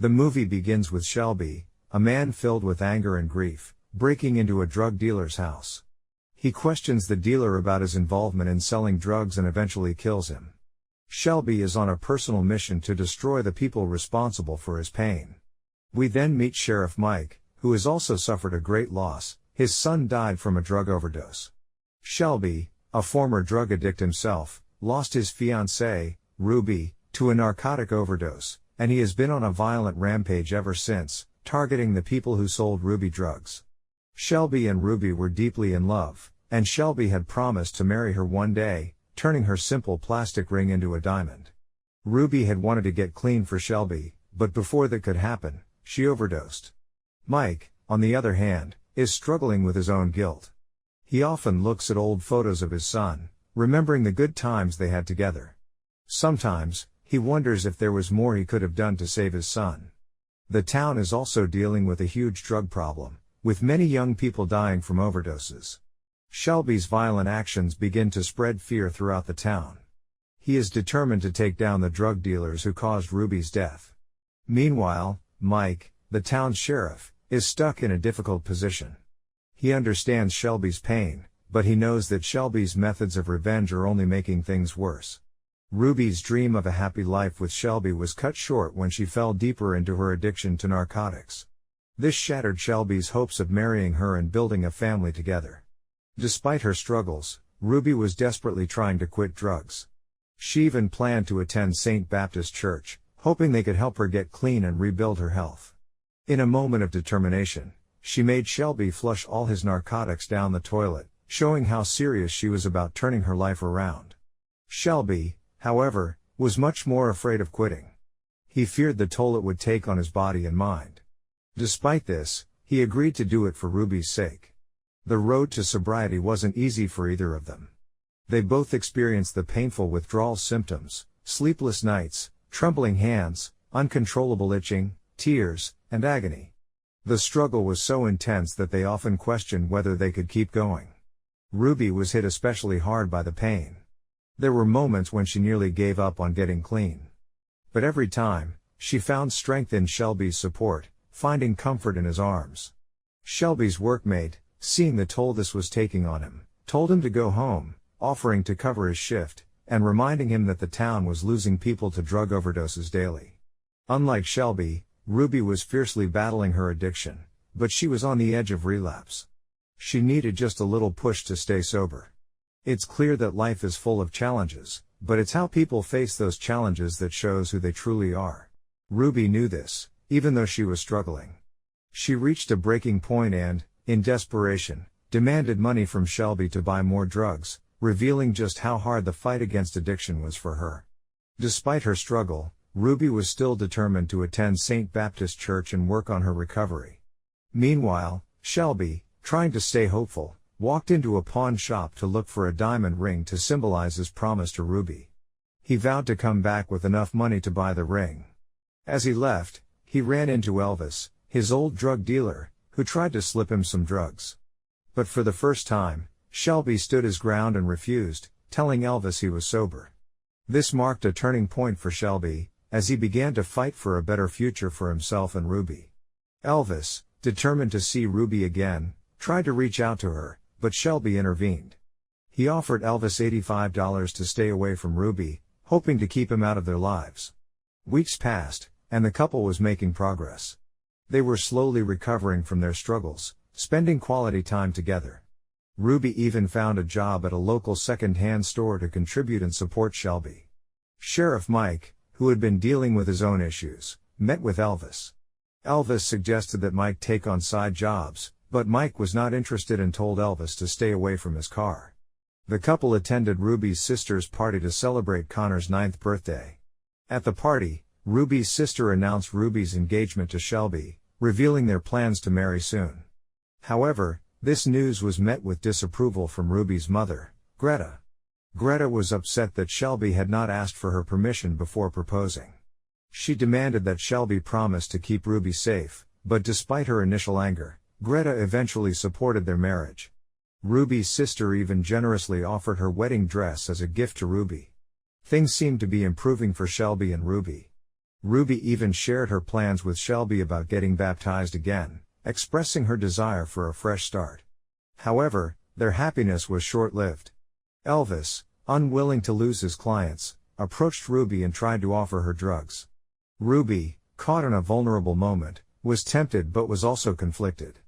The movie begins with Shelby, a man filled with anger and grief, breaking into a drug dealer's house. He questions the dealer about his involvement in selling drugs and eventually kills him. Shelby is on a personal mission to destroy the people responsible for his pain. We then meet Sheriff Mike, who has also suffered a great loss. His son died from a drug overdose. Shelby, a former drug addict himself, lost his fiancée, Ruby, to a narcotic overdose, and he has been on a violent rampage ever since, targeting the people who sold Ruby drugs. Shelby and Ruby were deeply in love, and Shelby had promised to marry her one day, turning her simple plastic ring into a diamond. Ruby had wanted to get clean for Shelby, but before that could happen, she overdosed. Mike, on the other hand, is struggling with his own guilt. He often looks at old photos of his son, remembering the good times they had together. Sometimes, he wonders if there was more he could have done to save his son. The town is also dealing with a huge drug problem, with many young people dying from overdoses. Shelby's violent actions begin to spread fear throughout the town. He is determined to take down the drug dealers who caused Ruby's death. Meanwhile, Mike, the town's sheriff, is stuck in a difficult position. He understands Shelby's pain, but he knows that Shelby's methods of revenge are only making things worse. Ruby's dream of a happy life with Shelby was cut short when she fell deeper into her addiction to narcotics. This shattered Shelby's hopes of marrying her and building a family together. Despite her struggles, Ruby was desperately trying to quit drugs. She even planned to attend St. Baptist Church, hoping they could help her get clean and rebuild her health. In a moment of determination, she made Shelby flush all his narcotics down the toilet, showing how serious she was about turning her life around. Shelby, however, was much more afraid of quitting. He feared the toll it would take on his body and mind. Despite this, he agreed to do it for Ruby's sake. The road to sobriety wasn't easy for either of them. They both experienced the painful withdrawal symptoms, sleepless nights, trembling hands, uncontrollable itching, tears, and agony. The struggle was so intense that they often questioned whether they could keep going. Ruby was hit especially hard by the pain. There were moments when she nearly gave up on getting clean. But every time, she found strength in Shelby's support, finding comfort in his arms. Shelby's workmate, seeing the toll this was taking on him, told him to go home, offering to cover his shift, and reminding him that the town was losing people to drug overdoses daily. Unlike Shelby, Ruby was fiercely battling her addiction, but she was on the edge of relapse. She needed just a little push to stay sober. It's clear that life is full of challenges, but it's how people face those challenges that shows who they truly are. Ruby knew this, even though she was struggling. She reached a breaking point and, in desperation, demanded money from Shelby to buy more drugs, revealing just how hard the fight against addiction was for her. Despite her struggle, Ruby was still determined to attend St. Baptist Church and work on her recovery. Meanwhile, Shelby, trying to stay hopeful, walked into a pawn shop to look for a diamond ring to symbolize his promise to Ruby. He vowed to come back with enough money to buy the ring. As he left, he ran into Elvis, his old drug dealer, who tried to slip him some drugs. But for the first time, Shelby stood his ground and refused, telling Elvis he was sober. This marked a turning point for Shelby, as he began to fight for a better future for himself and Ruby. Elvis, determined to see Ruby again, tried to reach out to her, but Shelby intervened. He offered Elvis $85 to stay away from Ruby, hoping to keep him out of their lives. Weeks passed, and the couple was making progress. They were slowly recovering from their struggles, spending quality time together. Ruby even found a job at a local second-hand store to contribute and support Shelby. Sheriff Mike, who had been dealing with his own issues, met with Elvis. Elvis suggested that Mike take on side jobs, but Mike was not interested and told Elvis to stay away from his car. The couple attended Ruby's sister's party to celebrate Connor's 9th birthday. At the party, Ruby's sister announced Ruby's engagement to Shelby, revealing their plans to marry soon. However, this news was met with disapproval from Ruby's mother, Greta. Greta was upset that Shelby had not asked for her permission before proposing. She demanded that Shelby promise to keep Ruby safe, but despite her initial anger, Greta eventually supported their marriage. Ruby's sister even generously offered her wedding dress as a gift to Ruby. Things seemed to be improving for Shelby and Ruby. Ruby even shared her plans with Shelby about getting baptized again, expressing her desire for a fresh start. However, their happiness was short-lived. Elvis, unwilling to lose his clients, approached Ruby and tried to offer her drugs. Ruby, caught in a vulnerable moment, was tempted but was also conflicted.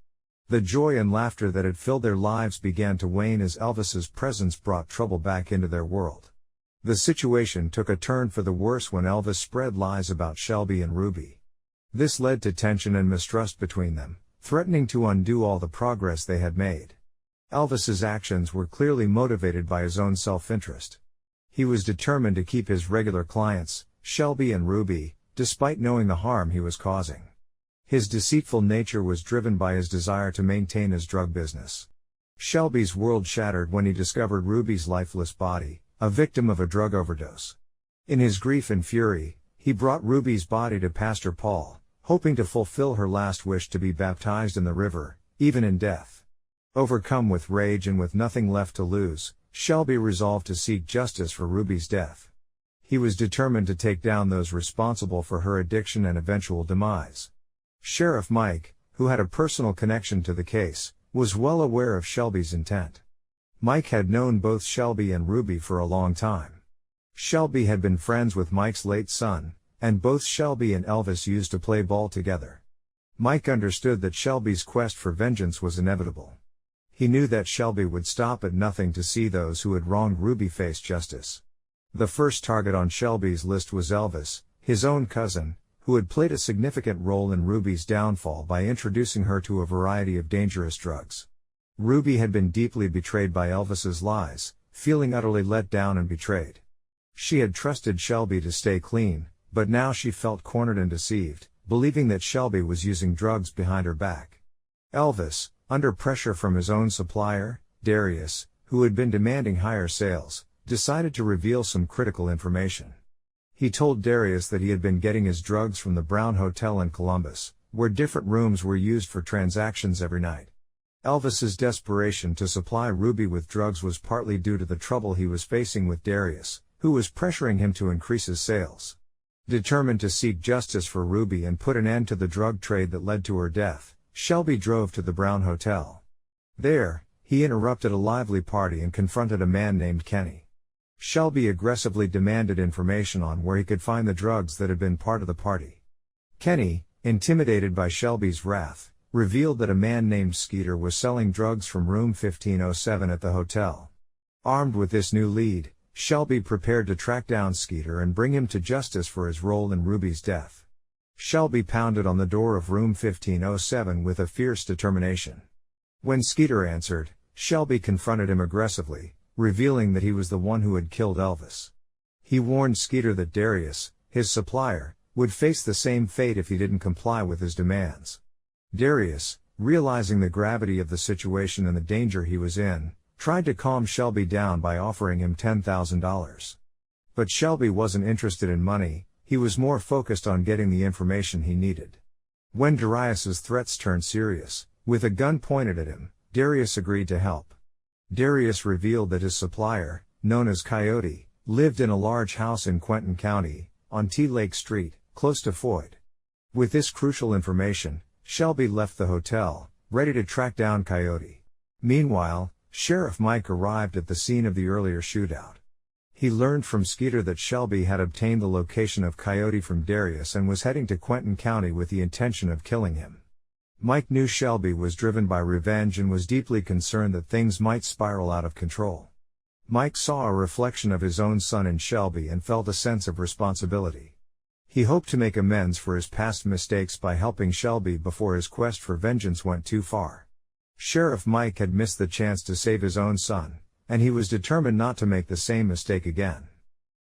The joy and laughter that had filled their lives began to wane as Elvis's presence brought trouble back into their world. The situation took a turn for the worse when Elvis spread lies about Shelby and Ruby. This led to tension and mistrust between them, threatening to undo all the progress they had made. Elvis's actions were clearly motivated by his own self-interest. He was determined to keep his regular clients, Shelby and Ruby, despite knowing the harm he was causing. His deceitful nature was driven by his desire to maintain his drug business. Shelby's world shattered when he discovered Ruby's lifeless body, a victim of a drug overdose. In his grief and fury, he brought Ruby's body to Pastor Paul, hoping to fulfill her last wish to be baptized in the river, even in death. Overcome with rage and with nothing left to lose, Shelby resolved to seek justice for Ruby's death. He was determined to take down those responsible for her addiction and eventual demise. Sheriff Mike, who had a personal connection to the case, was well aware of Shelby's intent. Mike had known both Shelby and Ruby for a long time. Shelby had been friends with Mike's late son, and both Shelby and Elvis used to play ball together. Mike understood that Shelby's quest for vengeance was inevitable. He knew that Shelby would stop at nothing to see those who had wronged Ruby face justice. The first target on Shelby's list was Elvis, his own cousin, who had played a significant role in Ruby's downfall by introducing her to a variety of dangerous drugs. Ruby had been deeply betrayed by Elvis's lies, feeling utterly let down and betrayed. She had trusted Shelby to stay clean, but now she felt cornered and deceived, believing that Shelby was using drugs behind her back. Elvis, under pressure from his own supplier, Darius, who had been demanding higher sales, decided to reveal some critical information. He told Darius that he had been getting his drugs from the Brown Hotel in Columbus, where different rooms were used for transactions every night. Elvis's desperation to supply Ruby with drugs was partly due to the trouble he was facing with Darius, who was pressuring him to increase his sales. Determined to seek justice for Ruby and put an end to the drug trade that led to her death, Shelby drove to the Brown Hotel. There, he interrupted a lively party and confronted a man named Kenny. Shelby aggressively demanded information on where he could find the drugs that had been part of the party. Kenny, intimidated by Shelby's wrath, revealed that a man named Skeeter was selling drugs from room 1507 at the hotel. Armed with this new lead, Shelby prepared to track down Skeeter and bring him to justice for his role in Ruby's death. Shelby pounded on the door of room 1507 with a fierce determination. When Skeeter answered, Shelby confronted him aggressively, revealing that he was the one who had killed Elvis. He warned Skeeter that Darius, his supplier, would face the same fate if he didn't comply with his demands. Darius, realizing the gravity of the situation and the danger he was in, tried to calm Shelby down by offering him $10,000. But Shelby wasn't interested in money, he was more focused on getting the information he needed. When Darius's threats turned serious, with a gun pointed at him, Darius agreed to help. Darius revealed that his supplier, known as Coyote, lived in a large house in Quentin County, on T Lake Street, close to Foyt. With this crucial information, Shelby left the hotel, ready to track down Coyote. Meanwhile, Sheriff Mike arrived at the scene of the earlier shootout. He learned from Skeeter that Shelby had obtained the location of Coyote from Darius and was heading to Quentin County with the intention of killing him. Mike knew Shelby was driven by revenge and was deeply concerned that things might spiral out of control. Mike saw a reflection of his own son in Shelby and felt a sense of responsibility. He hoped to make amends for his past mistakes by helping Shelby before his quest for vengeance went too far. Sheriff Mike had missed the chance to save his own son, and he was determined not to make the same mistake again.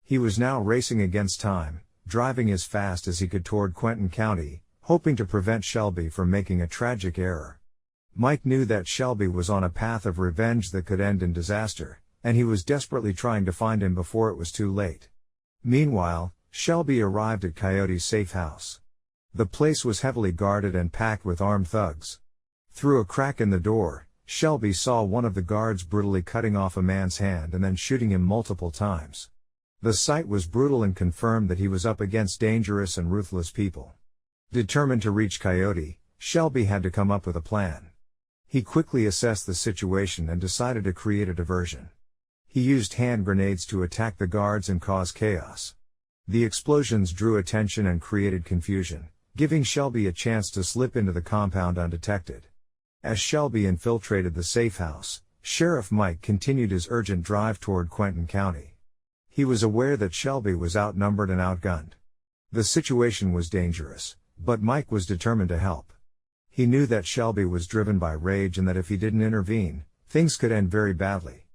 He was now racing against time, driving as fast as he could toward Quentin County, hoping to prevent Shelby from making a tragic error. Mike knew that Shelby was on a path of revenge that could end in disaster, and he was desperately trying to find him before it was too late. Meanwhile, Shelby arrived at Coyote's safe house. The place was heavily guarded and packed with armed thugs. Through a crack in the door, Shelby saw one of the guards brutally cutting off a man's hand and then shooting him multiple times. The sight was brutal and confirmed that he was up against dangerous and ruthless people. Determined to reach Coyote, Shelby had to come up with a plan. He quickly assessed the situation and decided to create a diversion. He used hand grenades to attack the guards and cause chaos. The explosions drew attention and created confusion, giving Shelby a chance to slip into the compound undetected. As Shelby infiltrated the safe house, Sheriff Mike continued his urgent drive toward Quentin County. He was aware that Shelby was outnumbered and outgunned. The situation was dangerous, but Mike was determined to help. He knew that Shelby was driven by rage and that if he didn't intervene, things could end very badly.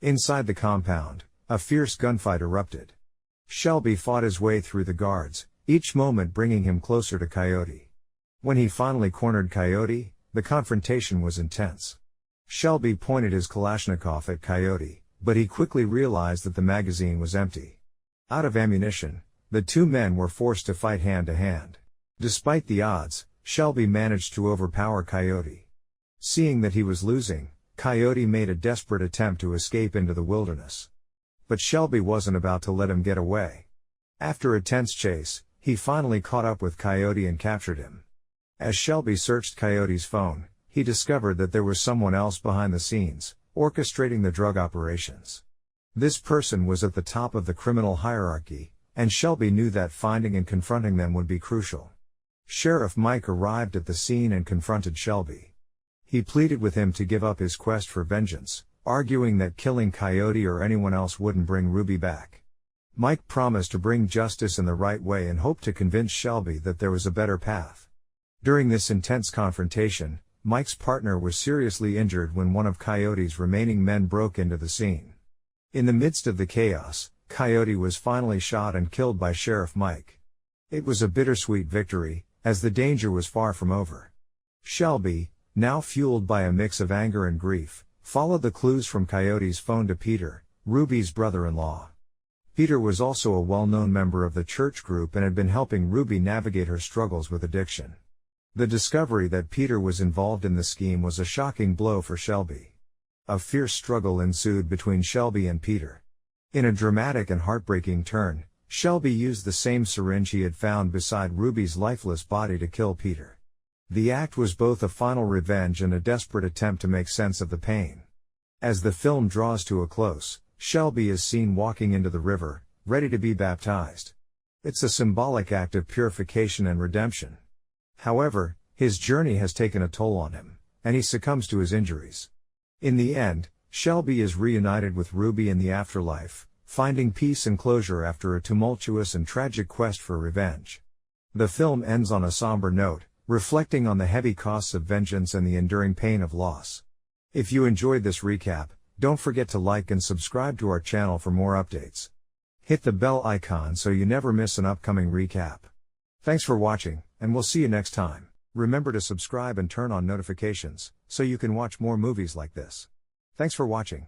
Inside the compound, a fierce gunfight erupted. Shelby fought his way through the guards, each moment bringing him closer to Coyote. When he finally cornered Coyote, the confrontation was intense. Shelby pointed his Kalashnikov at Coyote, but he quickly realized that the magazine was empty. Out of ammunition, the two men were forced to fight hand to hand. Despite the odds, Shelby managed to overpower Coyote. Seeing that he was losing, Coyote made a desperate attempt to escape into the wilderness. But Shelby wasn't about to let him get away. After a tense chase, he finally caught up with Coyote and captured him. As Shelby searched Coyote's phone, he discovered that there was someone else behind the scenes, orchestrating the drug operations. This person was at the top of the criminal hierarchy, and Shelby knew that finding and confronting them would be crucial. Sheriff Mike arrived at the scene and confronted Shelby. He pleaded with him to give up his quest for vengeance, arguing that killing Coyote or anyone else wouldn't bring Ruby back. Mike promised to bring justice in the right way and hoped to convince Shelby that there was a better path. During this intense confrontation, Mike's partner was seriously injured when one of Coyote's remaining men broke into the scene. In the midst of the chaos, Coyote was finally shot and killed by Sheriff Mike. It was a bittersweet victory, as the danger was far from over. Shelby, now fueled by a mix of anger and grief, followed the clues from Coyote's phone to Peter, Ruby's brother-in-law. Peter was also a well-known member of the church group and had been helping Ruby navigate her struggles with addiction. The discovery that Peter was involved in the scheme was a shocking blow for Shelby. A fierce struggle ensued between Shelby and Peter. In a dramatic and heartbreaking turn, Shelby used the same syringe he had found beside Ruby's lifeless body to kill Peter. The act was both a final revenge and a desperate attempt to make sense of the pain. As the film draws to a close, Shelby is seen walking into the river, ready to be baptized. It's a symbolic act of purification and redemption. However, his journey has taken a toll on him, and he succumbs to his injuries. In the end, Shelby is reunited with Ruby in the afterlife, finding peace and closure after a tumultuous and tragic quest for revenge. The film ends on a somber note, reflecting on the heavy costs of vengeance and the enduring pain of loss. If you enjoyed this recap, don't forget to like and subscribe to our channel for more updates. Hit the bell icon so you never miss an upcoming recap. Thanks for watching, and we'll see you next time. Remember to subscribe and turn on notifications, so you can watch more movies like this. Thanks for watching.